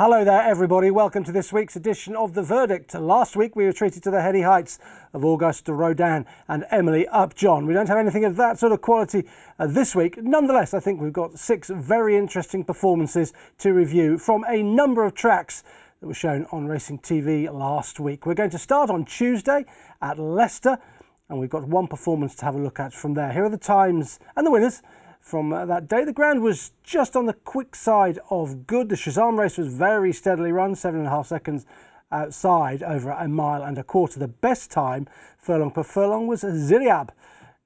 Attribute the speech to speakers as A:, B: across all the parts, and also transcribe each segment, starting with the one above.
A: Hello there everybody, welcome to this week's edition of The Verdict. Last week we were treated to the heady heights of Auguste Rodin and Emily Upjohn. We don't have anything of that sort of quality this week. Nonetheless, I think we've got 6 very interesting performances to review from a number of tracks that were shown on Racing TV last week. We're going to start on Tuesday at Leicester, and we've got one performance to have a look at from there. Here are the times and the winners from that day. The ground was just on the quick side of good. The Shazam race was very steadily run, 7.5 seconds outside over a mile and a quarter. The best time, furlong per furlong, was Ziliab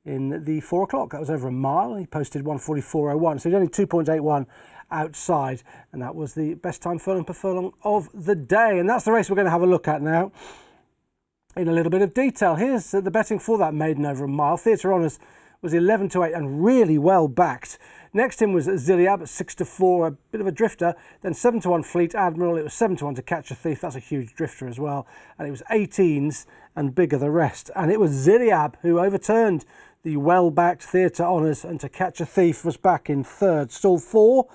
A: in the 4 o'clock. That was over a mile. He posted 1:44.01, so he's only 2.81 outside, and that was the best time furlong per furlong of the day. And that's the race we're going to have a look at now in a little bit of detail. Here's the betting for that maiden over a mile. Theatre Honours was 11-8 and really well backed. Next in was Ziliab at 6-4, a bit of a drifter. Then 7-1 Fleet Admiral. It was 7-1 to Catch a Thief. That's a huge drifter as well. And it was 18s and bigger the rest. And it was Ziliab who overturned the well-backed Theatre Honours, and To Catch a Thief was back in third. Stall 4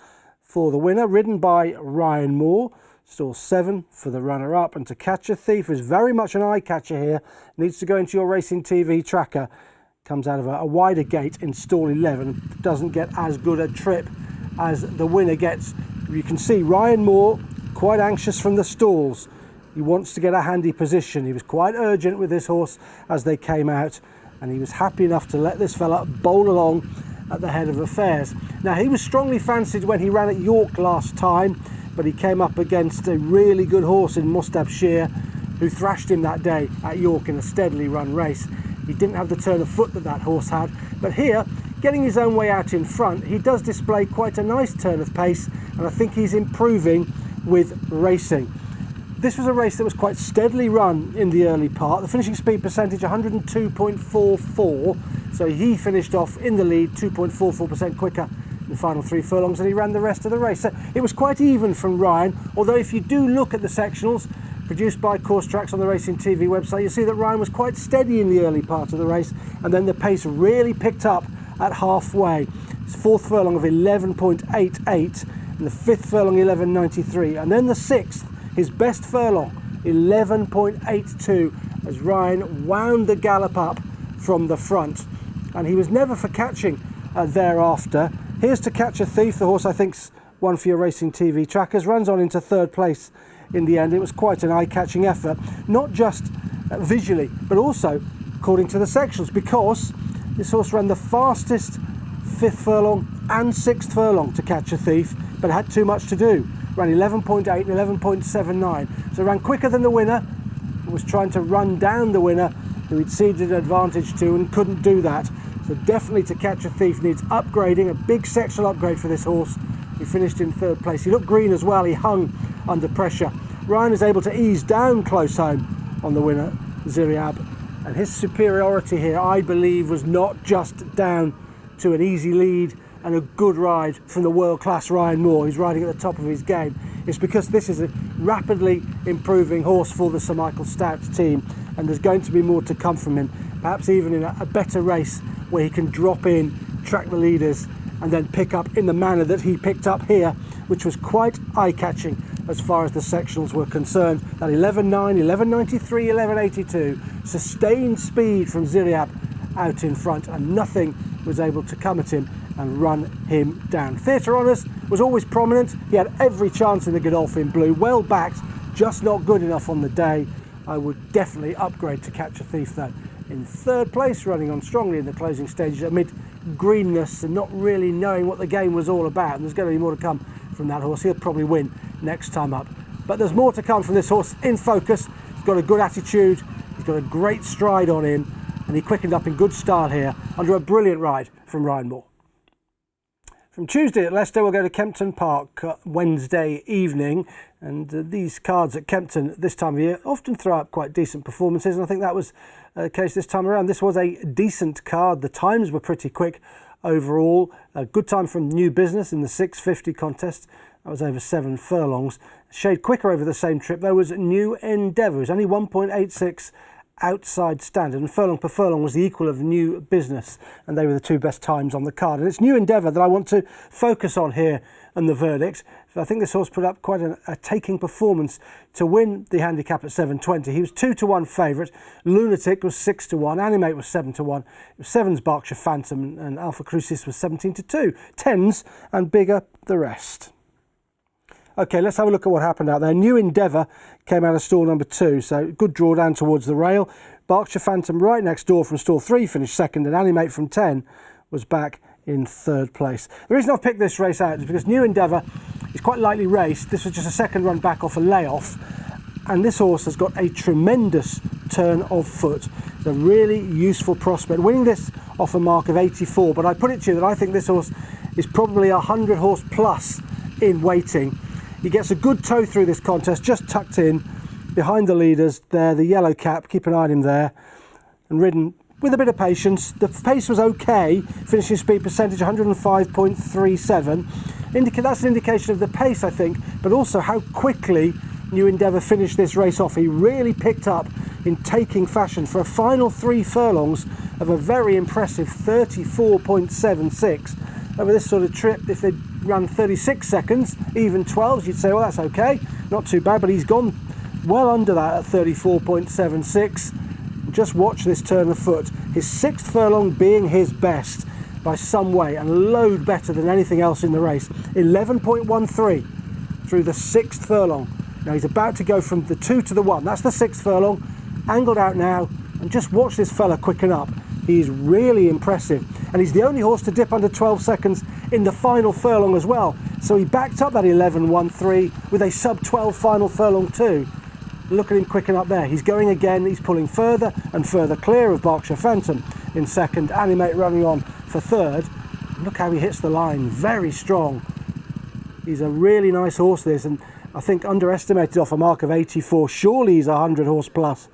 A: for the winner, ridden by Ryan Moore. Stall 7 for the runner-up. And To Catch a Thief is very much an eye-catcher here. Needs to go into your Racing TV tracker. Comes out of a wider gate in stall 11, doesn't get as good a trip as the winner gets. You can see Ryan Moore quite anxious from the stalls. He wants to get a handy position. He was quite urgent with this horse as they came out, and he was happy enough to let this fella bowl along at the head of affairs. Now, he was strongly fancied when he ran at York last time, but he came up against a really good horse in Mustabshir, who thrashed him that day at York in a steadily run race. He didn't have the turn of foot that horse had, but here, getting his own way out in front, he does display quite a nice turn of pace, and I think he's improving with racing. This was a race that was quite steadily run in the early part. The finishing speed percentage 102.44, so he finished off in the lead 2.44% quicker in the final 3 furlongs, and he ran the rest of the race. So it was quite even from Ryan, although if you do look at the sectionals produced by Course Tracks on the Racing TV website, you see that Ryan was quite steady in the early part of the race, and then the pace really picked up at halfway. His 4th furlong of 11.88, and the 5th furlong 11.93, and then the 6th, his best furlong, 11.82, as Ryan wound the gallop up from the front, and he was never for catching thereafter. Here's To Catch a Thief, the horse I think's one for your Racing TV trackers, runs on into 3rd place in the end. It was quite an eye-catching effort, not just visually, but also according to the sections, because this horse ran the fastest 5th furlong and 6th furlong To Catch a Thief, but had too much to do. Ran 11.8 and 11.79, so ran quicker than the winner, was trying to run down the winner, who he'd ceded an advantage to and couldn't do that. So definitely To Catch a Thief needs upgrading, a big sectional upgrade for this horse. He finished in 3rd place. He looked green as well, he hung under pressure. Ryan is able to ease down close home on the winner, Ziliab, and his superiority here, I believe, was not just down to an easy lead and a good ride from the world-class Ryan Moore, who's riding at the top of his game. It's because this is a rapidly improving horse for the Sir Michael Stoute team, and there's going to be more to come from him, perhaps even in a better race where he can drop in, track the leaders, and then pick up in the manner that he picked up here, which was quite eye-catching as far as the sectionals were concerned. That 11.9, 11.93, 11.82, sustained speed from Ziliab out in front, and nothing was able to come at him and run him down. Theatre Honours was always prominent. He had every chance in the Godolphin Blue, well backed, just not good enough on the day. I would definitely upgrade To Catch a Thief though. In 3rd place, running on strongly in the closing stages amid greenness and not really knowing what the game was all about, and there's going to be more to come from that horse. He'll probably win next time up, but there's more to come from this horse in focus. He's got a good attitude, he's got a great stride on him, and he quickened up in good style here under a brilliant ride from Ryan Moore. From Tuesday at Leicester, we'll go to Kempton Park Wednesday evening, and these cards at Kempton this time of year often throw up quite decent performances, and I think that was the case this time around. This was a decent card. The times were pretty quick overall. A good time from New Business in the 650 contest. That was over 7 furlongs. Shade quicker over the same trip though was New Endeavour. It was only 1.86 outside standard, and furlong per furlong was the equal of New Business, and they were the two best times on the card. And it's New Endeavour that I want to focus on here and the verdict. I think this horse put up quite a taking performance to win the handicap at 7.20. He was 2-1 favourite. Lunatic was 6-1. Animate was 7-1. It was 7's Berkshire Phantom, and Alpha Crucis was 17-2. 10s and bigger the rest. Okay, let's have a look at what happened out there. New Endeavour came out of stall number 2, so good draw down towards the rail. Berkshire Phantom right next door from stall 3 finished second, and Animate from 10 was back in 3rd place. The reason I've picked this race out is because New Endeavour is quite lightly raced. This was just a second run back off a layoff, and this horse has got a tremendous turn of foot. It's a really useful prospect. Winning this off a mark of 84, but I put it to you that I think this horse is probably 100 horse plus in waiting. He gets a good toe through this contest, just tucked in behind the leaders there, the yellow cap, keep an eye on him there, and ridden with a bit of patience. The pace was okay, finishing speed percentage 105.37. That's an indication of the pace, I think, but also how quickly New Endeavour finished this race off. He really picked up in taking fashion for a final 3 furlongs of a very impressive 34.76. Over this sort of trip, if they'd run 36 seconds, even 12s, you'd say, well, that's okay, not too bad, but he's gone well under that at 34.76. Just watch this turn of foot. His 6th furlong being his best by some way, and load better than anything else in the race. 11.13 through the 6th furlong. Now he's about to go from the 2 to the 1. That's the 6th furlong, angled out now, and just watch this fella quicken up. He's really impressive, and he's the only horse to dip under 12 seconds in the final furlong as well. So he backed up that 11.13 with a sub-12 final furlong too. Look at him quicken up there. He's going again. He's pulling further and further clear of Berkshire Phantom in second. Animate running on for 3rd. Look how he hits the line. Very strong. He's a really nice horse, this, and I think underestimated off a mark of 84. Surely he's 100 horse plus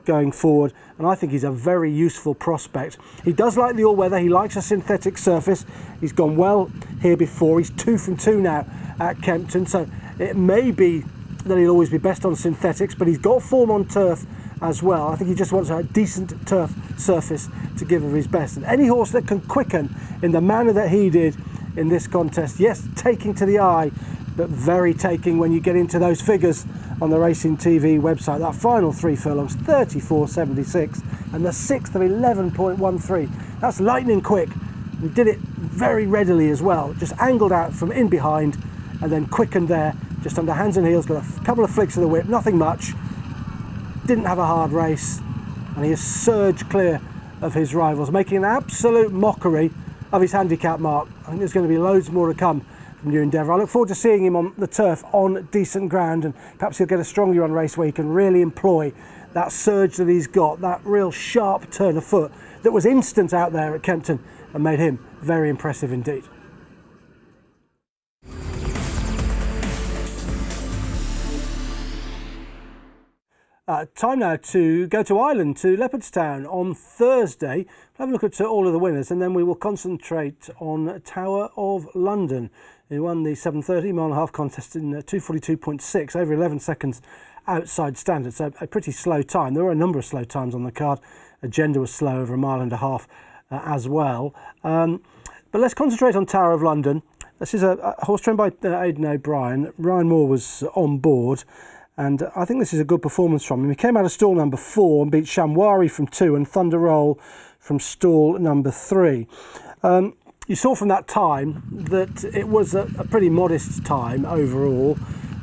A: going forward, and I think he's a very useful prospect. He does like the all-weather. He likes a synthetic surface. He's gone well here before. He's 2 from 2 now at Kempton, so it may be that he'll always be best on synthetics, but he's got form on turf as well. I think he just wants a decent turf surface to give of his best. And any horse that can quicken in the manner that he did in this contest, yes, taking to the eye, but very taking when you get into those figures on the Racing TV website. That final 3 furlongs, 34.76, and the 6th of 11.13. That's lightning quick. He did it very readily as well. Just angled out from in behind and then quickened there, just under hands and heels, got a couple of flicks of the whip, nothing much. Didn't have a hard race, and he has surged clear of his rivals, making an absolute mockery of his handicap mark. I think there's going to be loads more to come from New Endeavour. I look forward to seeing him on the turf on decent ground, and perhaps he'll get a stronger on race where he can really employ that surge that he's got, that real sharp turn of foot that was instant out there at Kempton and made him very impressive indeed. Time now to go to Ireland, to Leopardstown on Thursday. We'll have a look at all of the winners, and then we will concentrate on Tower of London, who won the 7:30 mile-and-a-half contest in 2:42.6, over 11 seconds outside standard. So a pretty slow time. There were a number of slow times on the card. Agenda was slow, over a mile-and-a-half as well. But let's concentrate on Tower of London. This is a horse trained by Aidan O'Brien. Ryan Moore was on board, and I think this is a good performance from him. He came out of stall number 4 and beat Shamwari from 2 and Thunder Roll from stall number 3. You saw from that time that it was a pretty modest time overall.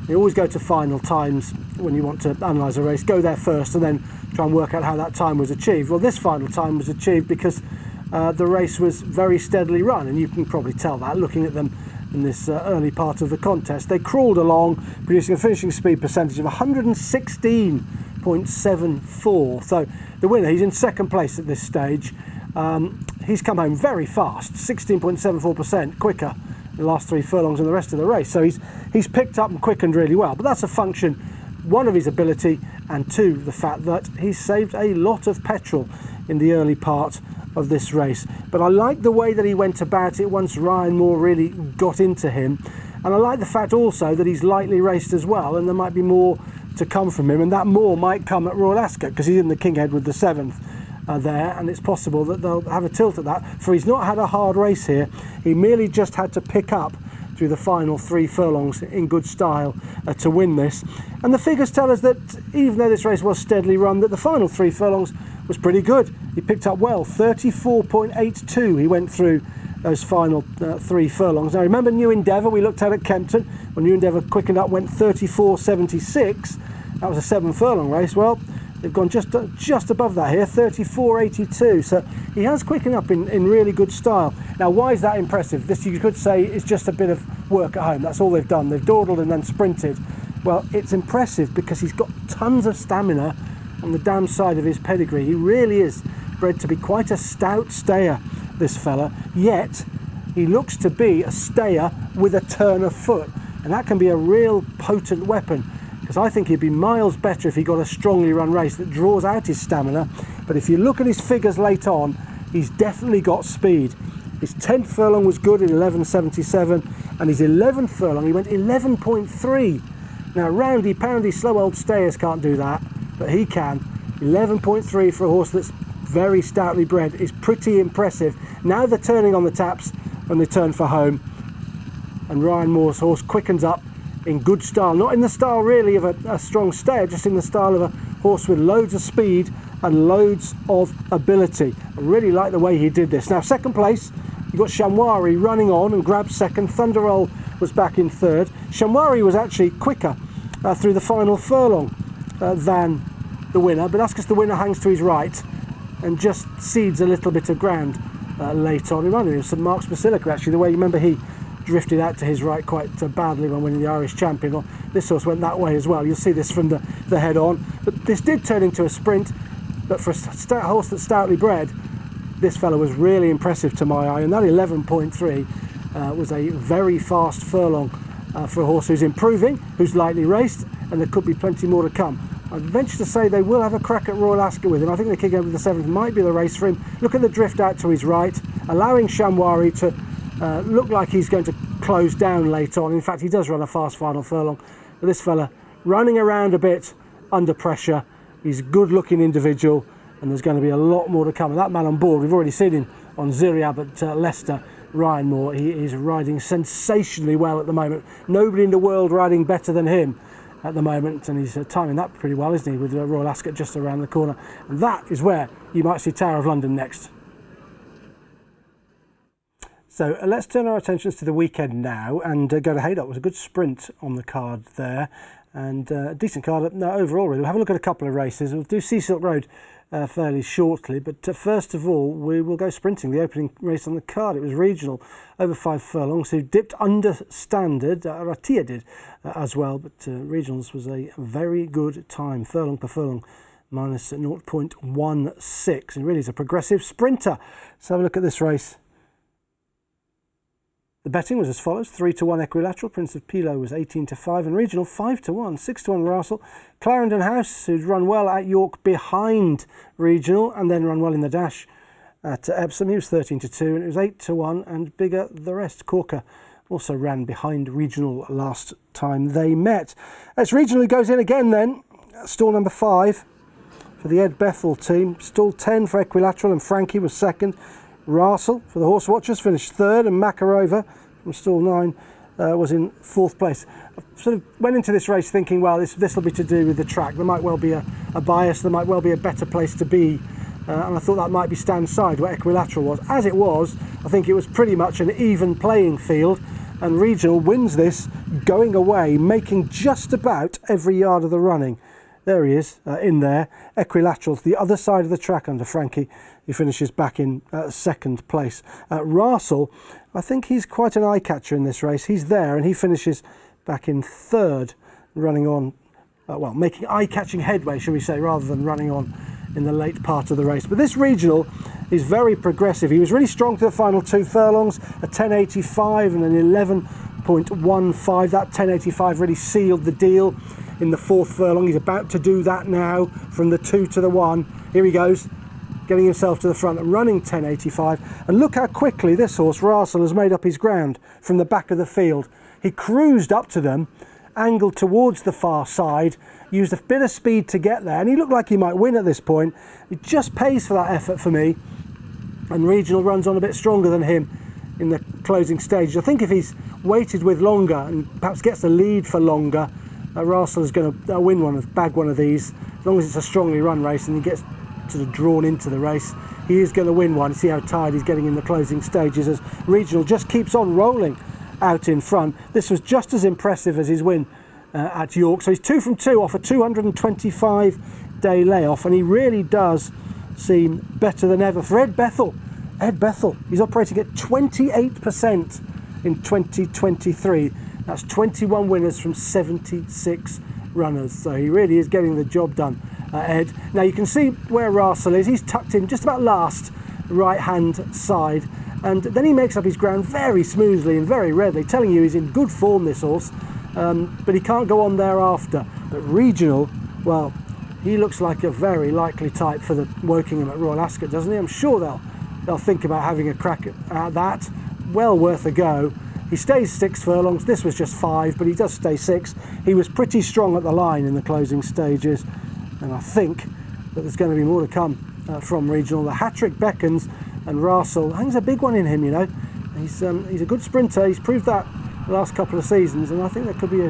A: You always go to final times when you want to analyse a race. Go there first and then try and work out how that time was achieved. Well, this final time was achieved because the race was very steadily run, and you can probably tell that looking at them in this early part of the contest. They crawled along, producing a finishing speed percentage of 116.74. So the winner, he's in second place at this stage. He's come home very fast, 16.74% quicker in the last 3 furlongs than the rest of the race. So he's picked up and quickened really well. But that's a function, 1, of his ability, and 2, the fact that he's saved a lot of petrol in the early part of this race. But I like the way that he went about it once Ryan Moore really got into him, and I like the fact also that he's lightly raced as well, and there might be more to come from him, and that more might come at Royal Ascot because he's in the King Edward the 7th there, and it's possible that they'll have a tilt at that. For he's not had a hard race here. He merely just had to pick up through the final 3 furlongs in good style to win this. And the figures tell us that even though this race was steadily run, that the final 3 furlongs was pretty good. He picked up well, 34.82 he went through those final 3 furlongs. Now remember New Endeavour we looked at Kempton, when New Endeavour quickened up, went 34.76. That was a 7 furlong race. Well, they've gone just above that here, 34.82. So he has quickened up in really good style. Now, why is that impressive? This, you could say, is just a bit of work at home. That's all they've done. They've dawdled and then sprinted. Well, it's impressive because he's got tons of stamina on the damn side of his pedigree. He really is bred to be quite a stout stayer, this fella. Yet, he looks to be a stayer with a turn of foot. And that can be a real potent weapon, because I think he'd be miles better if he got a strongly run race that draws out his stamina. But if you look at his figures late on, he's definitely got speed. His 10th furlong was good in 11.77, and his 11th furlong he went 11.3. Now roundy poundy slow old stayers can't do that, but he can. 11.3 for a horse that's very stoutly bred is pretty impressive. Now they're turning on the taps when they turn for home, and Ryan Moore's horse quickens up in good style, not in the style really of a strong stayer, just in the style of a horse with loads of speed and loads of ability. I really like the way he did this. Now, second place, you've got Shamwari running on and grabbed second. Thunderroll was back in third. Shamwari was actually quicker through the final furlong than the winner, but that's because the winner hangs to his right and just cedes a little bit of ground late on. It reminded me of St Mark's Basilica, actually, the way you remember he drifted out to his right quite badly when winning the Irish Champion. Well, this horse went that way as well. You'll see this from the head on. But this did turn into a sprint, but for a horse that's stoutly bred, this fella was really impressive to my eye, and that 11.3 was a very fast furlong for a horse who's improving, who's lightly raced, and there could be plenty more to come. I'd venture to say they will have a crack at Royal Ascot with him. I think the King Edward the 7th might be the race for him. Look at the drift out to his right, allowing Shamwari to look like he's going to close down late on. In fact, he does run a fast final furlong. But this fella running around a bit under pressure. He's a good looking individual, and there's going to be a lot more to come. And that man on board, we've already seen him on Ziriab at Leicester, Ryan Moore. He is riding sensationally well at the moment. Nobody in the world riding better than him at the moment, and he's timing that pretty well, isn't he, with Royal Ascot just around the corner. And that is where you might see Tower of London next. So let's turn our attentions to the weekend now and go to Haydock. It was a good sprint on the card there, and a decent card overall really. We'll have a look at a couple of races. We'll do Sea Silk Road fairly shortly, but first of all we will go sprinting. The opening race on the card, it was regional over 5 furlongs, who dipped under standard. Ratia did as well, but regionals was a very good time, furlong per furlong minus 0.16, and really is a progressive sprinter. So have a look at this race. The betting was as follows: 3-1 Equilateral, Prince of Pilo was 18-5, and regional 5-1, 6-1 Russell. Clarendon House, who'd run well at York behind regional and then run well in the dash at Epsom, he was 13-2, and it was 8-1, and bigger the rest. Corker also ran behind regional last time they met. As regional goes in again then, stall number 5 for the Ed Bethel team, stall 10 for Equilateral, and Frankie was second. Russell for the Horse Watchers finished third, and Makarova from stall 9 was in 4th place. I sort of went into this race thinking, well, this will be to do with the track. There might well be a bias, there might well be a better place to be, and I thought that might be stand side where Equilateral was. As it was, I think it was pretty much an even playing field, and regional wins this going away, making just about every yard of the running. There he is, in there. Equilateral's the other side of the track under Frankie. He finishes back in 2nd place. Russell, I think he's quite an eye-catcher in this race. He's there, and he finishes back in 3rd, running on, well, making eye-catching headway, shall we say, rather than running on in the late part of the race. But this regional is very progressive. He was really strong to the final 2 furlongs, a 10.85 and an 11.15. That 10.85 really sealed the deal in the 4th furlong. He's about to do that now from the 2 to the 1. Here he goes, getting himself to the front and running 10.85. And look how quickly this horse, Russell, has made up his ground from the back of the field. He cruised up to them angled towards the far side, used a bit of speed to get there, and he looked like he might win at this point. It just pays for that effort for me, and Regional runs on a bit stronger than him in the closing stage. I think if he's waited with longer and perhaps gets the lead for longer, Russell is going to win one, bag one of these. As long as it's a strongly run race and he gets sort of drawn into the race, he is going to win one. See how tired he's getting in the closing stages as Regional just keeps on rolling out in front. This was just as impressive as his win at York. So he's 2 from 2 off a 225-day layoff, and he really does seem better than ever. For Ed Bethel, he's operating at 28% in 2023. That's 21 winners from 76 runners. So he really is getting the job done, Ed. Now you can see where Russell is. He's tucked in just about last, right-hand side. And then he makes up his ground very smoothly and very readily, telling you he's in good form, this horse. But he can't go on thereafter. But Regional, well, he looks like a very likely type for the Wokingham at Royal Ascot, doesn't he? I'm sure they'll think about having a crack at that. Well worth a go. He stays 6 furlongs. This was just 5, but he does stay 6. He was pretty strong at the line in the closing stages, and I think that there's going to be more to come from Regional. The hat-trick beckons, and Russell, I think there's a big one in him, you know. He's a good sprinter. He's proved that the last couple of seasons, and I think there could be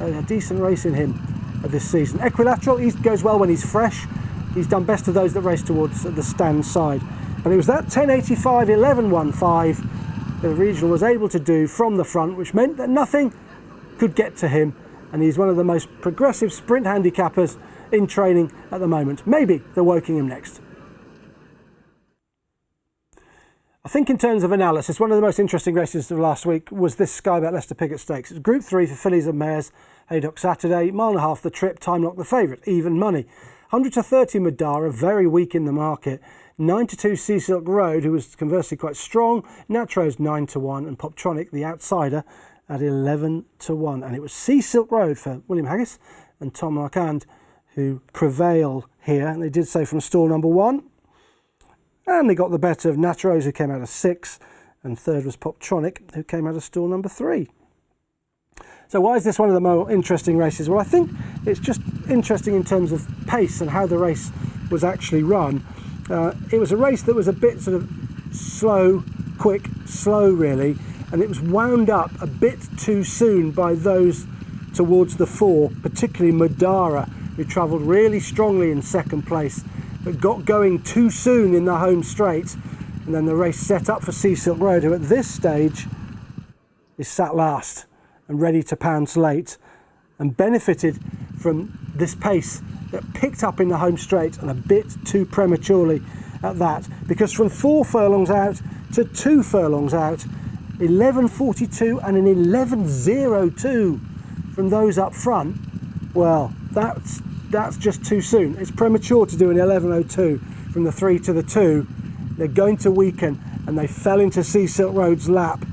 A: a decent race in him this season. Equilateral, he goes well when he's fresh. He's done best of those that race towards the stand side. But it was that 10.85, 11.15 that Regional was able to do from the front, which meant that nothing could get to him, and he's one of the most progressive sprint handicappers in training at the moment. Maybe the Wokingham next. I think in terms of analysis, one of the most interesting races of last week was this Sky Bet Leicester Piggott Stakes. It was Group 3 for fillies and mares, Haydock Saturday, 1.5 miles the trip, Time Lock the favourite, even money. 100 to 30 Madara, very weak in the market. 9 to 2 Sea Silk Road, who was conversely quite strong. Natro's 9 to 1, and Poptronic, the outsider, at 11 to 1. And it was Sea Silk Road for William Haggis and Tom Marquand who prevail here. And they did so from stall number 1. And they got the better of Natro's, who came out of 6. And third was Poptronic, who came out of stall number 3. So why is this one of the more interesting races? Well, I think it's just interesting in terms of pace and how the race was actually run. It was a race that was a bit sort of slow really, and it was wound up a bit too soon by those towards the 4, particularly Madara, who travelled really strongly in second place, but got going too soon in the home straight, and then the race set up for Sea Silk Road, who at this stage is sat last and ready to pounce late, and benefited from this pace that picked up in the home straight, and a bit too prematurely at that, because from 4 furlongs out to 2 furlongs out, 11.42 and an 11.02 from those up front, well, that's just too soon. It's premature to do an 11.02 from the 3 to the 2. They're going to weaken, and they fell into Sea Silk Road's lap,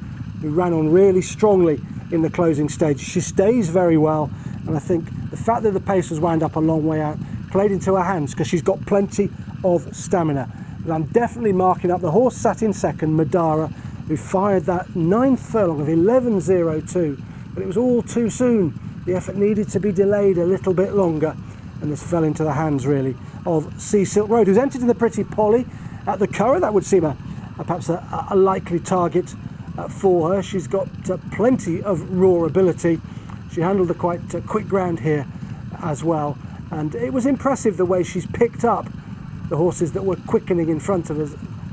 A: who ran on really strongly in the closing stage. She stays very well, and I think the fact that the pace was wound up a long way out played into her hands, because she's got plenty of stamina. But I'm definitely marking up the horse sat in second, Madara, who fired that 9th furlong of 11.02, but it was all too soon. The effort needed to be delayed a little bit longer, and this fell into the hands really of Sea Silk Road, who's entered in the Pretty Polly at the Curragh. That would seem perhaps a likely target for her. She's got plenty of raw ability. She handled a quite quick ground here as well, and it was impressive the way she's picked up the horses that were quickening in front of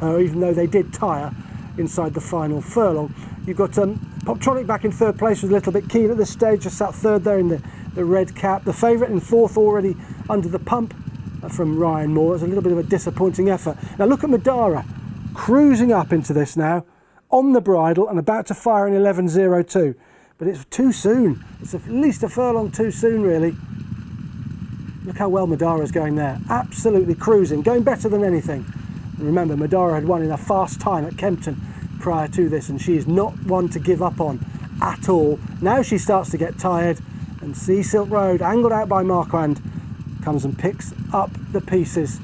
A: her, even though they did tire inside the final furlong. You've got Poptronic back in 3rd place, was a little bit keen at this stage, just sat 3rd there in the red cap. The favourite in 4th, already under the pump from Ryan Moore. It's a little bit of a disappointing effort. Now look at Madara, cruising up into this now, on the bridle and about to fire an 11.02. But it's too soon. It's at least a furlong too soon, really. Look how well Madara's going there. Absolutely cruising, going better than anything. And remember, Madara had won in a fast time at Kempton prior to this, and she is not one to give up on at all. Now she starts to get tired, and Sea Silk Road, angled out by Marquand, comes and picks up the pieces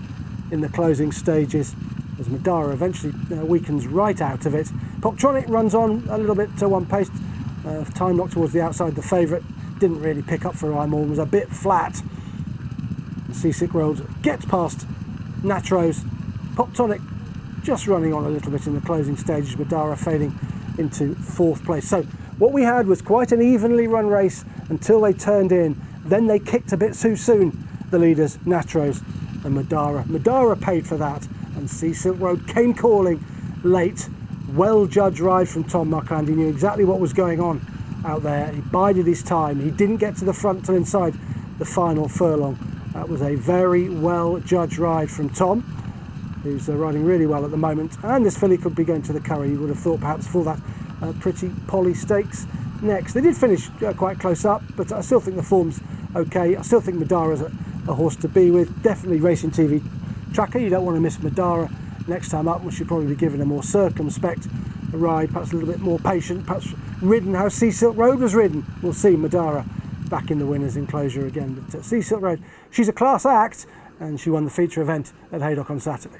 A: in the closing stages, as Madara eventually weakens right out of it. Poptronic runs on a little bit to one pace, time lock towards the outside, the favourite, didn't really pick up for Imorn, was a bit flat. Seasick Road gets past Natros. Pop Tonic just running on a little bit in the closing stages, Madara fading into 4th place. So what we had was quite an evenly run race until they turned in. Then they kicked a bit too soon, the leaders, Natros and Madara. Madara paid for that, and Seasick Road came calling late. Well-judged ride from Tom Muckland. He knew exactly what was going on out there. He bided his time. He didn't get to the front till inside the final furlong. That was a very well-judged ride from Tom, who's riding really well at the moment. And this filly could be going to the Curry, you would have thought, perhaps for that Pretty Polly Stakes next. They did finish quite close up, but I still think the form's okay. I still think Madara's a horse to be with. Definitely Racing TV tracker. You don't want to miss Madara next time up. We should probably be given a more circumspect ride, perhaps a little bit more patient, perhaps ridden how Seasick Road was ridden. We'll see Madara back in the winners' enclosure again. But Seasick Road, she's a class act, and she won the feature event at Haydock on Saturday.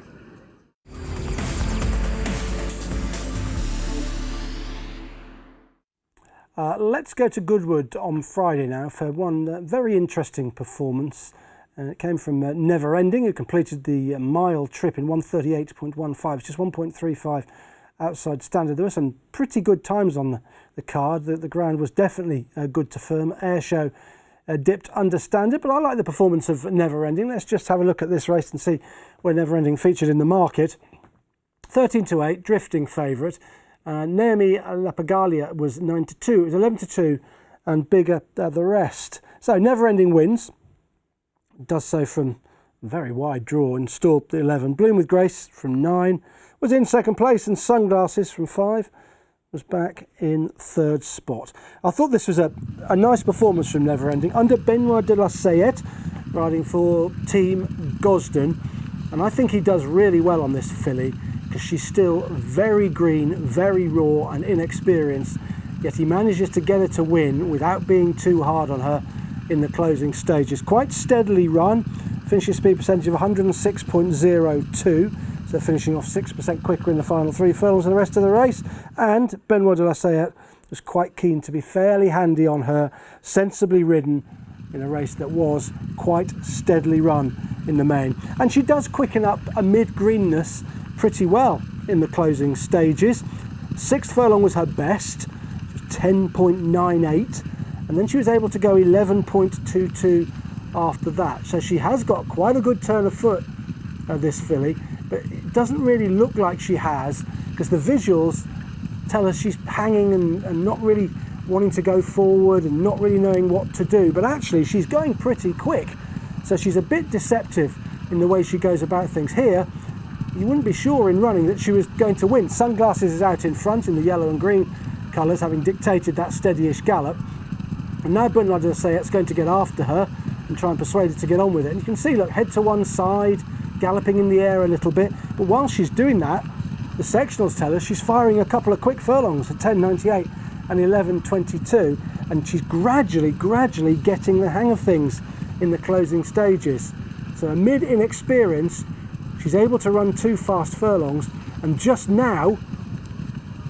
A: Let's go to Goodwood on Friday now for one very interesting performance. And it came from Never Ending, who completed the mile trip in 1:38.15. It's just 1.35 outside standard. There were some pretty good times on the card. The ground was definitely good to firm. Air Show dipped under standard, but I like the performance of Never Ending. Let's just have a look at this race and see where Never Ending featured in the market. 13-8, drifting favourite. Naomi Lapagalia was 9-2. It was 11-2 and bigger the rest. So Never Ending wins. Does so from a very wide draw and Storp 11. Bloom with Grace from 9 was in 2nd place, and Sunglasses from 5 was back in 3rd spot. I thought this was a nice performance from Never Ending under Benoit de la Sayette, riding for Team Gosden, and I think he does really well on this filly because she's still very green, very raw and inexperienced, yet he manages to get her to win without being too hard on her in the closing stages. Quite steadily run, finishing speed percentage of 106.02, so finishing off 6% quicker in the final 3 furlongs than the rest of the race. And Benoit de la Sayette was quite keen to be fairly handy on her, sensibly ridden in a race that was quite steadily run in the main. And she does quicken up a mid-greenness pretty well in the closing stages. 6th furlong was her best, 10.98. And then she was able to go 11.22 after that. So she has got quite a good turn of foot, this filly, but it doesn't really look like she has, because the visuals tell us she's hanging and not really wanting to go forward and not really knowing what to do. But actually she's going pretty quick. So she's a bit deceptive in the way she goes about things. Here, you wouldn't be sure in running that she was going to win. Sunglasses is out in front in the yellow and green colours, having dictated that steadyish gallop. And now Benoit de la Sayette's going to get after her and try and persuade her to get on with it. And you can see, look, head to one side, galloping in the air a little bit. But while she's doing that, the sectionals tell us she's firing a couple of quick furlongs at 10.98 and 11.22. And she's gradually getting the hang of things in the closing stages. So amid inexperience, she's able to run 2 fast furlongs. And just now,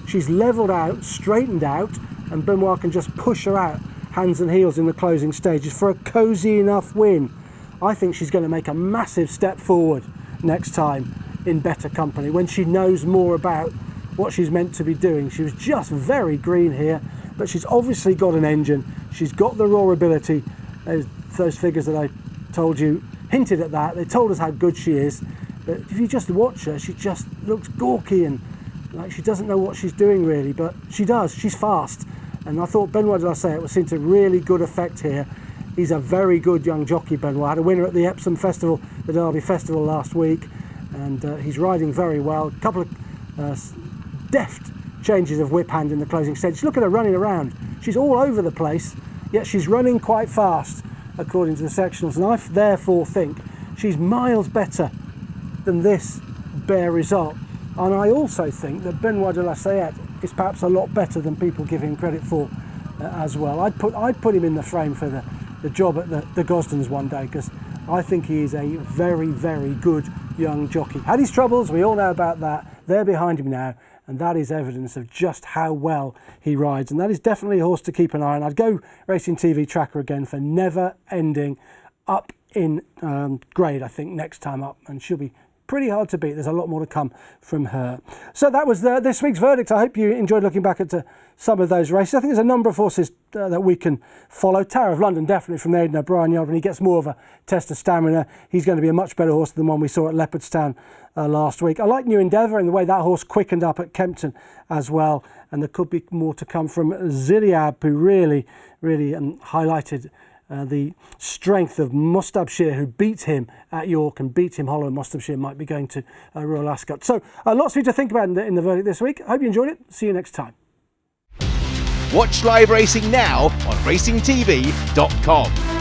A: she's levelled out, straightened out, and Benoit can just push her out hands and heels in the closing stages for a cosy enough win. I think she's going to make a massive step forward next time in better company when she knows more about what she's meant to be doing. She was just very green here, but she's obviously got an engine. She's got the raw ability. Those figures that I told you hinted at that. They told us how good she is, but if you just watch her, she just looks gawky and like she doesn't know what she's doing really, but she does. She's fast. And I thought Benoit de la Sayette was seen to really good effect here. He's a very good young jockey, Benoit. Had a winner at the Epsom Festival, the Derby Festival last week, and he's riding very well. A couple of deft changes of whip hand in the closing stage. Look at her running around. She's all over the place, yet she's running quite fast, according to the sectionals. And I therefore think she's miles better than this bare result. And I also think that Benoit de la Sayette is perhaps a lot better than people give him credit for as well. I'd put him in the frame for the job at the Gosdens one day, because I think he is a very, very good young jockey. Had his troubles, we all know about that. They're behind him now, and that is evidence of just how well he rides, and that is definitely a horse to keep an eye on. I'd go Racing TV Tracker again for Never Ending, up in grade, I think, next time up, and she'll be pretty hard to beat. There's a lot more to come from her. So that was this week's verdict. I hope you enjoyed looking back at some of those races. I think there's a number of horses that we can follow. Tower of London, definitely from the Aidan O'Brien yard. When he gets more of a test of stamina, he's going to be a much better horse than the one we saw at Leopardstown last week. I like New Endeavour and the way that horse quickened up at Kempton as well. And there could be more to come from Ziliab, who really highlighted the strength of Mustabshir, who beat him at York and beat him hollow. Mustabshir might be going to Royal Ascot. So lots for you to think about in the verdict this week. I hope you enjoyed it. See you next time.
B: Watch live racing now on racingtv.com.